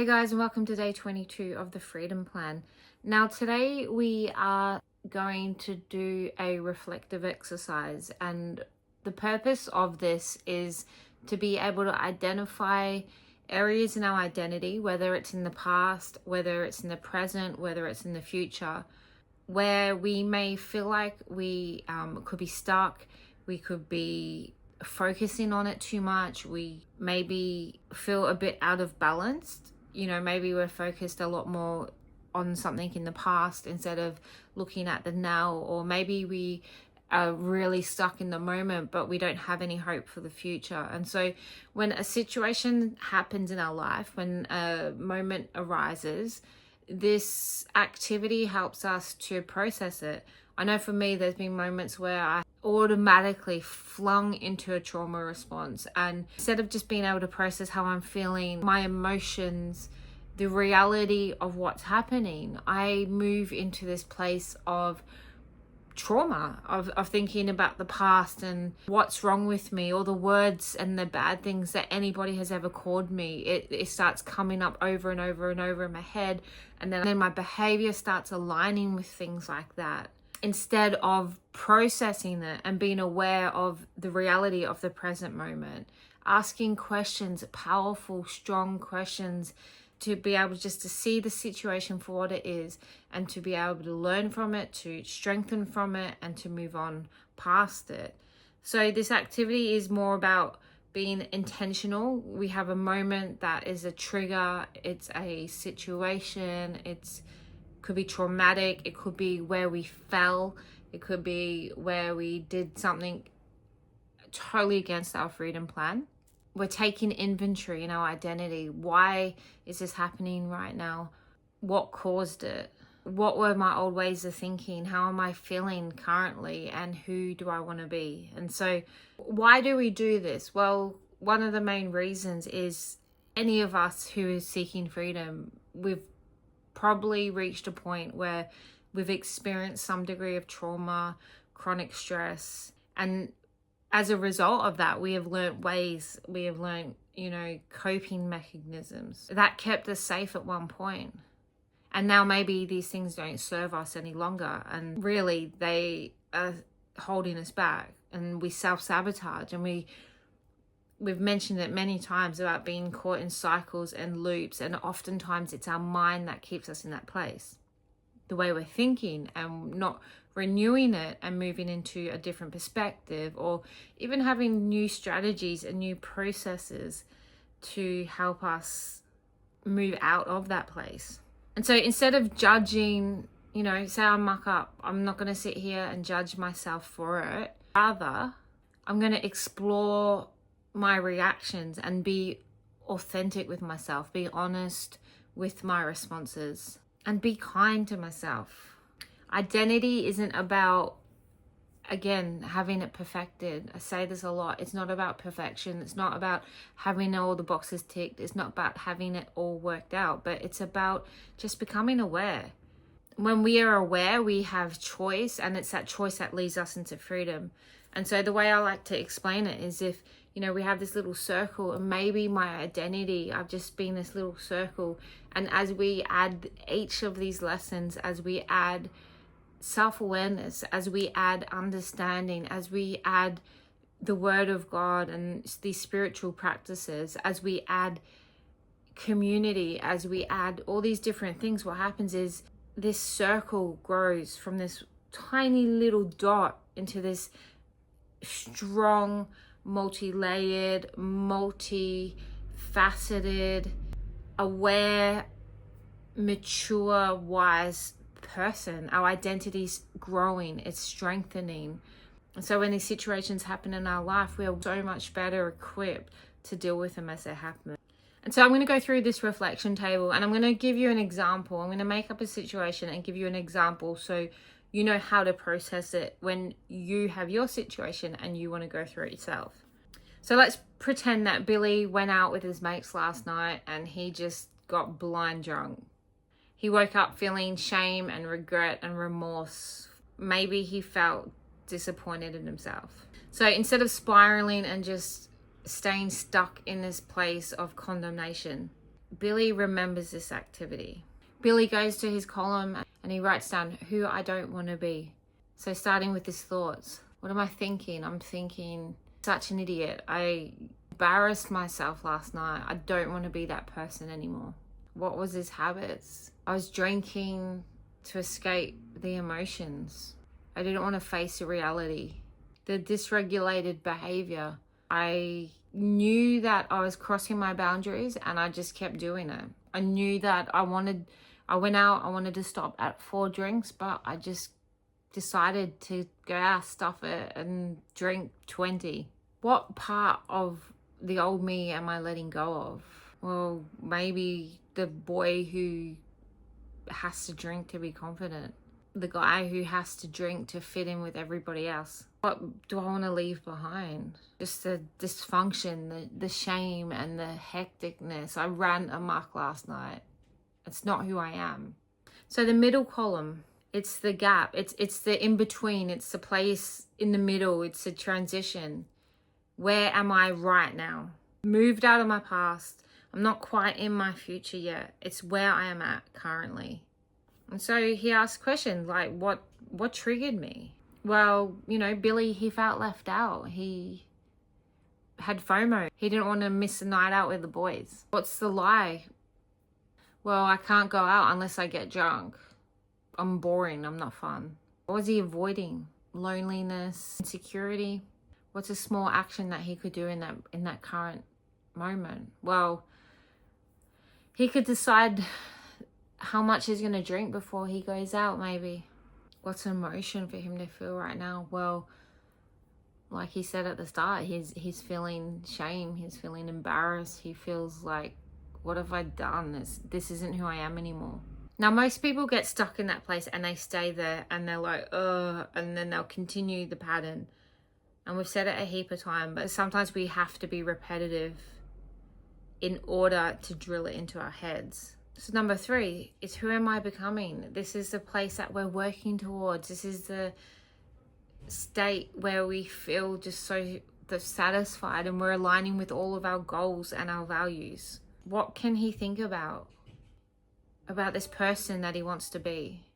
Hey guys, and welcome to day 22 of the Freedom Plan. Now, today we are going to do a reflective exercise, and the purpose of this is to be able to identify areas in our identity, whether it's in the past, whether it's in the present, whether it's in the future, where we may feel like we could be stuck, we could be focusing on it too much, we maybe feel a bit out of balance. Maybe we're focused a lot more on something in the past instead of looking at the now, or maybe we are really stuck in the moment, but we don't have any hope for the future. And so when a situation happens in our life, when a moment arises, this activity helps us to process it. I know for me, there's been moments where I automatically flung into a trauma response, and instead of just being able to process how I'm feeling, my emotions, the reality of what's happening, I move into this place of trauma, of thinking about the past and what's wrong with me, all the words and the bad things that anybody has ever called me. It starts coming up over and over and over in my head, and then my behavior starts aligning with things like that, instead of processing it and being aware of the reality of the present moment, asking questions, powerful, strong questions, to be able just to see the situation for what it is, and to be able to learn from it, to strengthen from it, and to move on past it. So this activity is more about being intentional. We have a moment that is a trigger, it's a situation, could be traumatic, it could be where we fell, it could be where we did something totally against our freedom plan. We're taking inventory in our identity. Why is this happening right now? What caused it? What were my old ways of thinking? How am I feeling currently? And who do I want to be? And so why do we do this? Well, one of the main reasons is any of us who is seeking freedom, we've probably reached a point where we've experienced some degree of trauma, chronic stress, and as a result of that, we have learned coping mechanisms that kept us safe at one point. And now maybe these things don't serve us any longer, and really they are holding us back, and we self-sabotage. And we've mentioned it many times about being caught in cycles and loops, and oftentimes it's our mind that keeps us in that place. The way we're thinking and not renewing it and moving into a different perspective, or even having new strategies and new processes to help us move out of that place. And so instead of judging, say I muck up, I'm not going to sit here and judge myself for it. Rather, I'm going to explore my reactions and be authentic with myself, be honest with my responses, and be kind to myself. Identity isn't about, again, having it perfected. I say this a lot. It's not about perfection. It's not about having all the boxes ticked. It's not about having it all worked out, but it's about just becoming aware. When we are aware, we have choice, and it's that choice that leads us into freedom. And so the way I like to explain it is, if we have this little circle, and maybe my identity, I've just been this little circle, and as we add each of these lessons, as we add self-awareness, as we add understanding, as we add the word of God and these spiritual practices, as we add community, as we add all these different things, what happens is this circle grows from this tiny little dot into this strong, multi-layered, multi-faceted, aware, mature, wise person. Our identity's growing, it's strengthening. And so when these situations happen in our life, we are so much better equipped to deal with them as they happen. And so I'm going to go through this reflection table, and I'm going to give you an example. I'm going to make up a situation and give you an example so you know how to process it when you have your situation and you want to go through it yourself. So let's pretend that Billy went out with his mates last night and he just got blind drunk. He woke up feeling shame and regret and remorse. Maybe he felt disappointed in himself. So instead of spiraling and just staying stuck in this place of condemnation, Billy remembers this activity. Billy goes to his column and he writes down who I don't want to be. So starting with his thoughts. What am I thinking? I'm thinking, such an idiot. I embarrassed myself last night. I don't want to be that person anymore. What was his habits? I was drinking to escape the emotions. I didn't want to face the reality. The dysregulated behavior. I knew that I was crossing my boundaries and I just kept doing it. I knew that I went out, I wanted to stop at 4 drinks, but I just decided to go stuff it and drink 20. What part of the old me am I letting go of? Well, maybe the boy who has to drink to be confident. The guy who has to drink to fit in with everybody else. What do I want to leave behind? Just the dysfunction, the shame and the hecticness. I ran amok last night. It's not who I am. So the middle column, it's the gap. It's the in-between. It's the place in the middle. It's a transition. Where am I right now? Moved out of my past. I'm not quite in my future yet. It's where I am at currently. And so he asked questions like, what triggered me? Well, Billy, he felt left out. He had FOMO. He didn't want to miss a night out with the boys. What's the lie? Well, I can't go out unless I get drunk. I'm boring. I'm not fun. What was he avoiding? Loneliness, insecurity. What's a small action that he could do in that current moment? Well, he could decide how much he's going to drink before he goes out, maybe. What's an emotion for him to feel right now? Well, like he said at the start, he's feeling shame. He's feeling embarrassed. He feels like, what have I done? This isn't who I am anymore. Now, most people get stuck in that place and they stay there and they're like, ugh, and then they'll continue the pattern. And we've said it a heap of times, but sometimes we have to be repetitive in order to drill it into our heads. So number 3 is, who am I becoming? This is the place that we're working towards. This is the state where we feel just so satisfied and we're aligning with all of our goals and our values. What can he think about this person that he wants to be?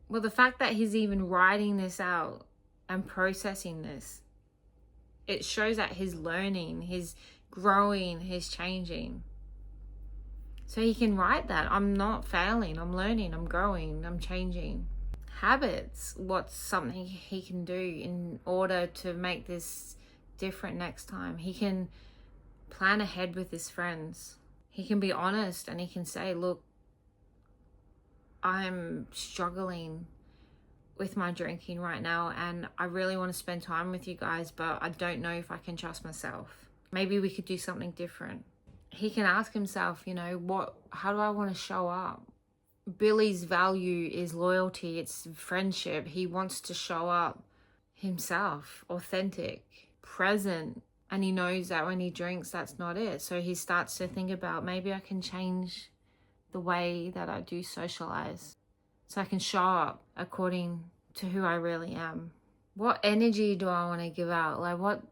Well, the fact that he's even writing this out and processing this, it shows that he's learning, he's growing, he's changing. So he can write that. I'm not failing, I'm learning, I'm growing, I'm changing. Habits, what's something he can do in order to make this different next time? He can plan ahead with his friends. He can be honest and he can say, look, I'm struggling with my drinking right now and I really want to spend time with you guys, but I don't know if I can trust myself. Maybe we could do something different. He can ask himself, how do I want to show up? Billy's value is loyalty, it's friendship. He wants to show up himself, authentic, present, and he knows that when he drinks, that's not it. So he starts to think about, maybe I can change the way that I do socialize so I can show up according to who I really am. What energy do I want to give out? Like, what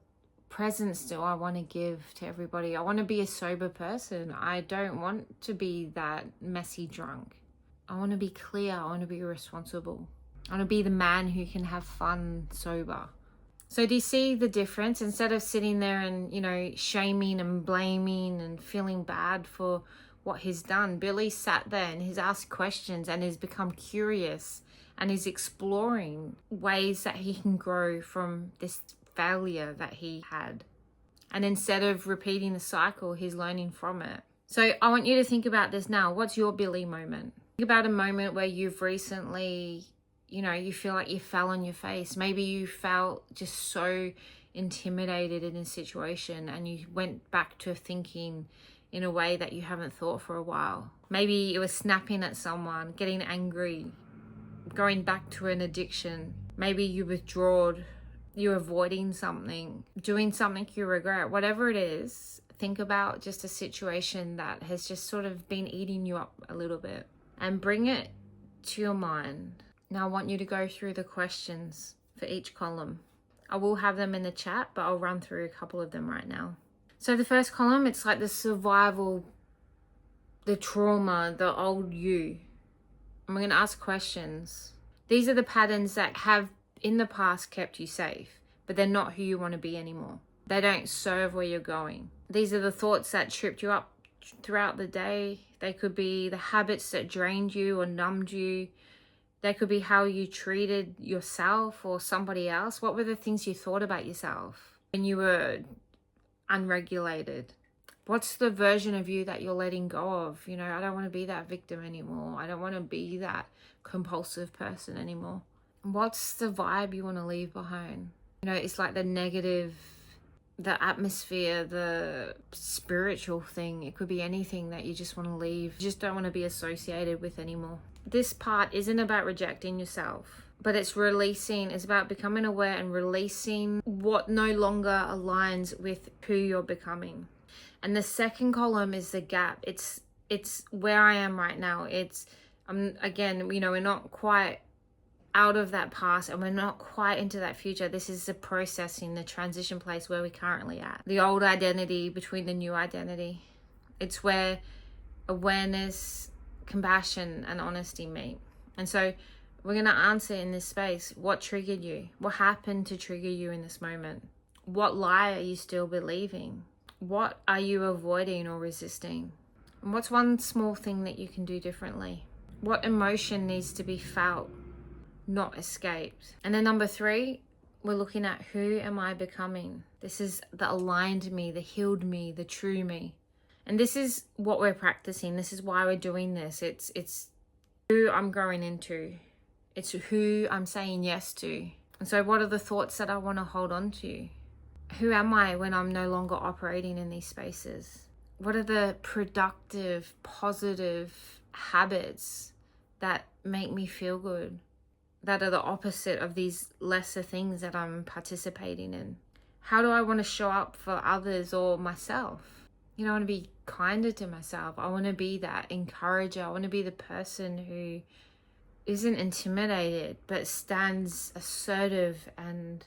presence do I want to give to everybody? I want to be a sober person. I don't want to be that messy drunk. I want to be clear. I want to be responsible. I want to be the man who can have fun sober. So do you see the difference? Instead of sitting there and, shaming and blaming and feeling bad for what he's done, Billy sat there and he's asked questions and he's become curious and he's exploring ways that he can grow from this failure that he had. And instead of repeating the cycle, he's learning from it. So I want you to think about this now. What's your Billy moment? Think about a moment where you've recently, you feel like you fell on your face. Maybe you felt just so intimidated in a situation and you went back to thinking in a way that you haven't thought for a while. Maybe it was snapping at someone, getting angry, going back to an addiction. Maybe you withdrawed, you're avoiding something, doing something you regret. Whatever it is, think about just a situation that has just sort of been eating you up a little bit and bring it to your mind. Now I want you to go through the questions for each column. I will have them in the chat, but I'll run through a couple of them right now. So the first column, it's like the survival the trauma, the old you. I'm going to ask questions. These are the patterns that have in the past kept you safe, but they're not who you want to be anymore. They don't serve where you're going. These are the thoughts that tripped you up throughout the day. They could be the habits that drained you or numbed you. They could be how you treated yourself or somebody else. What were the things you thought about yourself when you were unregulated? What's the version of you that you're letting go of? You know, I don't want to be that victim anymore. I don't want to be that compulsive person anymore. What's the vibe you want to leave behind? You know, it's like the negative, the atmosphere, the spiritual thing. It could be anything that you just want to leave. You just don't want to be associated with anymore. This part isn't about rejecting yourself, but it's releasing. It's about becoming aware and releasing what no longer aligns with who you're becoming. And the second column is the gap. It's where I am right now. Again, you know, we're not quite out of that past and we're not quite into that future. This is the processing, the transition place where we're currently at. The old identity between the new identity. It's where awareness, compassion, and honesty meet. And so we're going to answer in this space, what triggered you? What happened to trigger you in this moment? What lie are you still believing? What are you avoiding or resisting? And what's one small thing that you can do differently? What emotion needs to be felt, not escaped? And then number 3, we're looking at, who am I becoming? This is the aligned me, the healed me, the true me. And this is what we're practicing. This is why we're doing this. It's who I'm growing into. It's who I'm saying yes to. And so what are the thoughts that I want to hold on to? Who am I when I'm no longer operating in these spaces? What are the productive, positive habits that make me feel good? That are the opposite of these lesser things that I'm participating in? How do I want to show up for others or myself? You know, I want to be kinder to myself. I want to be that encourager. I want to be the person who isn't intimidated, but stands assertive and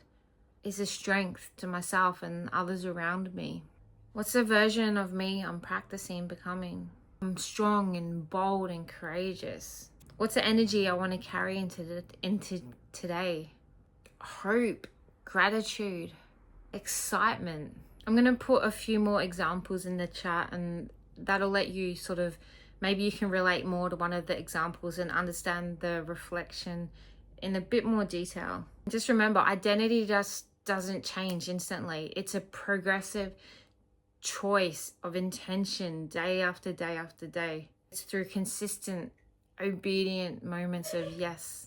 is a strength to myself and others around me. What's the version of me I'm practicing becoming? I'm strong and bold and courageous. What's the energy I want to carry into today? Hope, gratitude, excitement. I'm going to put a few more examples in the chat, and that'll let you sort of, maybe you can relate more to one of the examples and understand the reflection in a bit more detail. Just remember, identity just doesn't change instantly. It's a progressive choice of intention day after day after day. It's through consistent, obedient moments of yes.